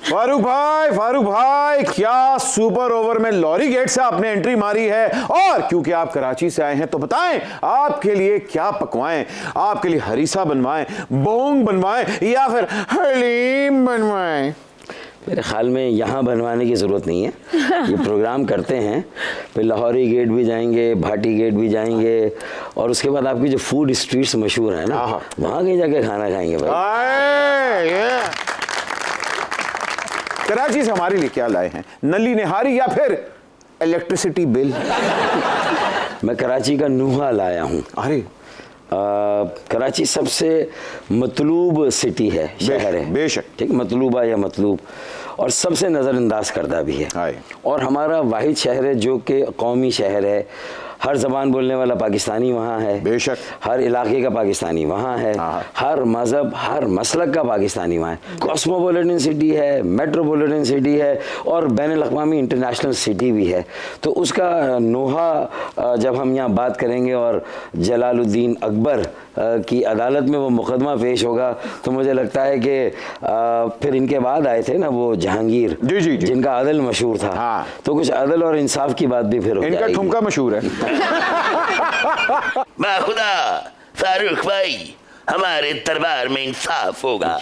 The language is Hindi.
फारूक भाई क्या सुपर ओवर में लॉरी गेट से आपने एंट्री मारी है। और क्योंकि आप कराची से आए हैं तो बताएं आपके लिए क्या पकवाएं, आपके लिए हरीसा बनवाएं, बोंग बनवाएं या फिर हलीम बनवाएं। मेरे ख्याल में यहाँ बनवाने की ज़रूरत नहीं है, ये प्रोग्राम करते हैं, फिर लाहौरी गेट भी जाएंगे, भाटी गेट भी जाएंगे, और उसके बाद आपकी जो फूड स्ट्रीट्स मशहूर हैं ना, वहाँ कहीं जाके खाना खाएंगे भाई। कराची से हमारे लिए क्या लाए हैं, नली निहारी या फिर इलेक्ट्रिसिटी बिल? मैं कराची का नूहा लाया हूँ। अरे कराची सबसे मतलूब सिटी है, शहर है, बेशक, ठीक, मतलूबा या मतलूब, और सबसे नज़रअंदाज करता भी है। और हमारा वाहिद शहर है जो कि कौमी शहर है, हर ज़बान बोलने वाला पाकिस्तानी वहाँ है, बेशक, हर इलाके का पाकिस्तानी वहाँ है, हर मज़हब हर मसलक का पाकिस्तानी वहाँ है। कॉस्मोपॉलिटन सिटी है, मेट्रोपॉलिटन सिटी है, और बैनुल-अक़वामी इंटरनेशनल सिटी भी है। तो उसका नोहा जब हम यहाँ बात करेंगे और जलालुद्दीन अकबर की अदालत में वो मुकदमा पेश होगा, तो मुझे लगता है कि फिर इनके बाद आए थे ना वो जहांगीर, जी, जिनका अदल मशहूर था, तो कुछ अदल और इंसाफ की बात भी फिर हो इनका ठुमका मशहूर है। खुदा फारूक भाई, हमारे दरबार में इंसाफ होगा।